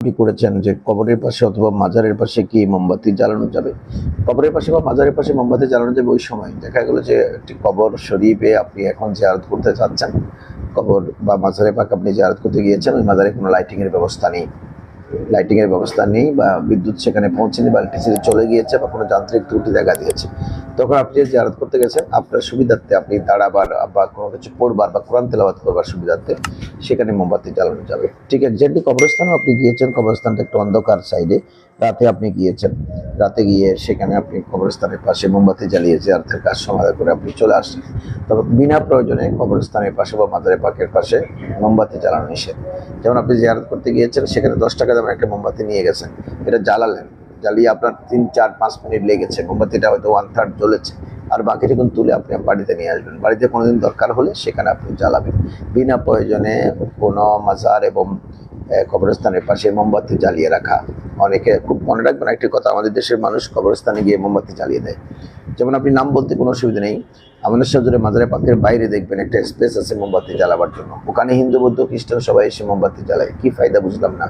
কি করেছেন যে কবরের পাশে অথবা মাজারের পাশে কি মোমবাতি জ্বালানো যাবে? কবরের পাশে বা মাজারের পাশে মোমবাতি জ্বালানো যাবে ওই সময় দেখা গেল যে একটি কবর শরীফে আপনি এখন জিয়ারত করতে চাচ্ছেন, কবর বা মাজারে পাক আপনি জিয়ারত করতে গিয়েছেন, ওই মাজারে কোনো লাইটিংয়ের ব্যবস্থা নেই, বা বিদ্যুৎ সেখানে পৌঁছেনি বা ইলেকট্রিসিটি চলে গিয়েছে বা কোনো যান্ত্রিক ত্রুটি দেখা দিয়েছে। তখন আপনি যে জিয়ারত করতে গেছেন, আপনার সুবিধার্থে আপনি দাঁড়াবার বা কোনো কিছু পড়বার বা কোরআন তেলাওয়াত করবার সুবিধার্থে সেখানে মোমবাতি জ্বালানো যাবে। ঠিক এক্স্যাক্টলি কবরস্থানেও আপনি গিয়েছেন, কবরস্থানটা একটু অন্ধকার সাইডে, রাতে আপনি গিয়েছেন, রাতে গিয়ে সেখানে আপনি কবরস্থানের পাশে মোমবাতি জ্বালিয়ে জিয়ারতের কাজ সমাধা করে আপনি চলে আসছেন। তবে বিনা প্রয়োজনে কবরস্থানের পাশে বা মাজারে পাকের পাশে মোমবাতি জ্বালানো নিষেধ। যেমন আপনি জিয়ারত করতে গিয়েছেন, সেখানে 10 টাকা দামের একটা মোমবাতি নিয়ে গেছেন, এটা জ্বালালেন, জ্বালিয়ে আপনার 3-4-5 মিনিট লেগেছে, মোমবাতিটা হয়তো 1/3 জ্বলেছে, আর বাকিটুকুন তুলে আপনি বাড়িতে নিয়ে আসবেন। বাড়িতে কোনোদিন দরকার হলে সেখানে আপনি জ্বালাবেন। বিনা প্রয়োজনে কোনো মাজার এবং কবরস্থানের পাশে মোমবাতি জ্বালিয়ে রাখা, অনেকে খুব মনে রাখবেন একটি কথা, আমাদের দেশের মানুষ কবরস্থানে গিয়ে মোমবাতি জ্বালিয়ে দেয়। যেমন আপনি নাম বলতে কোনো অসুবিধা নেই, আমাদের সজরে মাজারে পাকের বাইরে দেখবেন একটা স্পেস আছে মোমবাতি জ্বালাবার জন্য, ওখানে হিন্দু বৌদ্ধ খ্রিস্টান সবাই এসে মোমবাতি জ্বালায়। কি ফায়দা বুঝলাম না।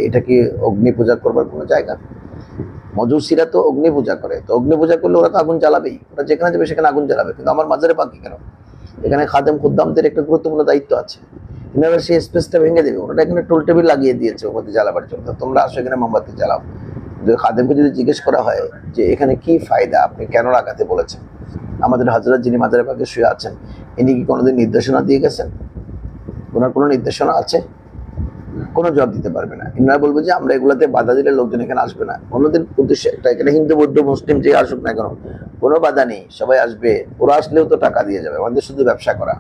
এটা কি অগ্নি পূজা করবার কোনো জায়গা? মজুসিরা তো অগ্নি পূজা করে, তো অগ্নি পূজা করলে ওরা তো আগুন জ্বালাবেই, ওরা যেখানে যাবে সেখানে আগুন জ্বালাবে। কিন্তু আমার মাজারে পাকি কেন? এখানে খাদেম খুদ্দামদের একটা গুরুত্বপূর্ণ দায়িত্ব আছে, এনারা সেই স্পেসটা ভেঙে দেবে, ওরা এখানে টোল টেবিল লাগিয়ে দিয়েছে মোমবাতি জ্বালাবার জন্য, তোমরা আসো এখানে মোমবাতি জ্বালাও। খাদেমকে যদি জিজ্ঞেস করা হয় যে এখানে কি ফায়দা, আপনি কেন লাগাতে বলেছেন, আমাদের হযরত যিনি মাজারে পাকে শুয়ে আছেন, ইনি কি কোনোদিন নির্দেশনা দিয়ে গেছেন? ওনার কোনো নির্দেশনা আছে? কোনো জবাব দিতে পারবে না। ইনারা বলবে যে আমরা এগুলাতে বাধা দিলে লোকজন এখানে আসবে না। অন্যদের উদ্দেশ্য একটা, এখানে হিন্দু বৌদ্ধ মুসলিম যে আসুক না কেন, কোনো বাধা নেই, সবাই আসবে। ওরা আসলেও তো টাকা দিয়ে যাবে, আমাদের শুধু ব্যবসা করা।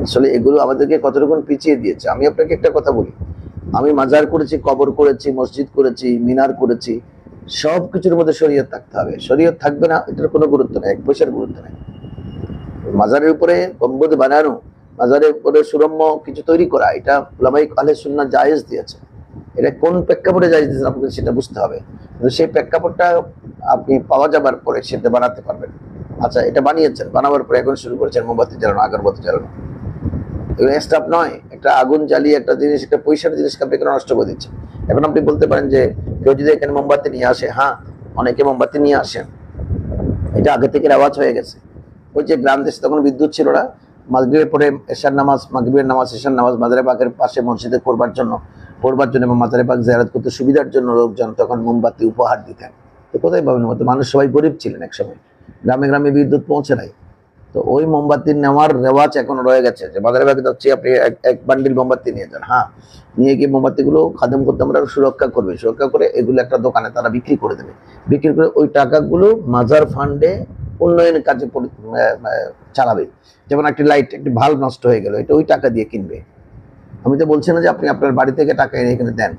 আসলে এগুলো আমাদেরকে কতটুকু পিছিয়ে দিয়েছে। আমি আপনাকে একটা কথা বলি, আমি মাজার করেছি, কবর করেছি, মসজিদ করেছি, মিনার করেছি, সব কিছুর মধ্যে শরীয়ত থাকতে হবে। শরীয়ত থাকবে না, এটার কোনো গুরুত্ব নেই, 1 পয়সার গুরুত্ব নেই। মাজারের উপরে গম্বুজ বানানো, মাজারের উপরে সুরম্য কিছু তৈরি করা, এটা উলামায়ে আহলে সুন্নাহ জায়েজ দিয়েছে। এটা কোন প্রেক্ষাপটে জায়েজ দিয়েছেন আপনাকে সেটা বুঝতে হবে, কিন্তু সেই প্রেক্ষাপটটা আপনি পাওয়া যাবার পরে সেটা বানাতে পারবেন। আচ্ছা, এটা বানিয়েছেন, বানাবার পরে এখন শুরু করেছেন মোমবাতি জ্বালানো, আগরবাতি জ্বালানো, এগুলো স্টাফ নয়। একটা আগুন জ্বালিয়ে একটা জিনিস, একটা পয়সার জিনিসকে আপনি কেন নষ্ট করে দিচ্ছেন? এখন আপনি বলতে পারেন যে কেউ যদি এখানে মোমবাতি নিয়ে আসে, হ্যাঁ অনেকে মোমবাতি নিয়ে আসেন, এটা আগে থেকে রেওয়াজ হয়ে গেছে। ওই যে গ্রাম দেশে তখন বিদ্যুৎ ছিল না, মাগরিবের পরে এশার নামাজ, মাগরিবের নামাজ, এশার নামাজ মাজারে পাকের পাশে মসজিদে পড়বার জন্য এবং মাজারে পাক জিয়ারত করতে সুবিধার জন্য লোকজন তখন মোমবাতি উপহার দিতেন। তো কোথায় পাবেন? মানুষ সবাই গরিব ছিলেন একসময়, গ্রামে গ্রামে বিদ্যুৎ পৌঁছে নাই। তো ওই মোমবাতি নেওয়ার রেওয়াজ এখন রয়ে গেছে, যে বাজারে বাগে যাচ্ছি আপনি এক বান্ডিল মোমবাতি নিয়ে যান, হ্যাঁ নিয়ে গিয়ে মোমবাতিগুলো খাদেম করতে আমরা সুরক্ষা করবে, সুরক্ষা করে এগুলো একটা দোকানে তারা বিক্রি করে দেবে, বিক্রি করে ওই টাকাগুলো মাজার ফান্ডে উন্নয়নের কাজে চালাবে। যেমন একটি লাইট, একটি ভাল্ব নষ্ট হয়ে গেল, এটা ওই টাকা দিয়ে কিনবে। আমি তো বলছি না যে আপনি আপনার বাড়ি থেকে টাকা এনে এখানে দেন,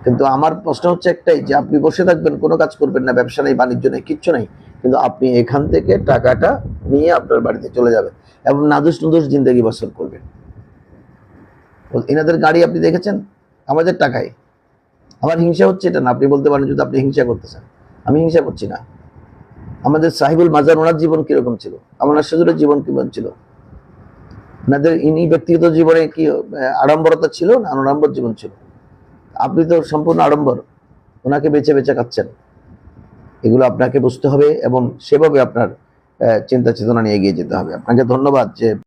কিন্তু আমার প্রশ্ন হচ্ছে একটাই, যে আপনি বসে থাকবেন, কোনো কাজ করবেন না, ব্যবসা নেই, বাণিজ্য নেই, কিচ্ছু নেই, কিন্তু আপনি এখান থেকে টাকাটা নিয়ে আপনার বাড়িতে চলে যাবেন এবং নাদুস নুদুস জিন্দগি বসর করবেন। এনাদের গাড়ি আপনি দেখেছেন আমাদের টাকায়। আমার হিংসা হচ্ছে এটা না, আপনি বলতে পারেন যদি আপনি হিংসা করতেছেন, আমি হিংসা করছি না। আমাদের সাহিবুল মাজার, ওনার জীবন কিরকম ছিল, আমার শ্বশুরের জীবন কিরকম ছিল, ওনাদের ইনি ব্যক্তিগত জীবনে কি আড়ম্বরতা ছিল না আড়ম্বর জীবন ছিল? আপনি তো সম্পূর্ণ আড়ম্বর, ওনাকে বেছে বেছে খাচ্ছেন। এগুলো আপনাকে বুঝতে হবে এবং সেভাবে আপনার চিন্তা চেতনা নিয়ে এগিয়ে যেতে হবে। আপনাকে ধন্যবাদ যে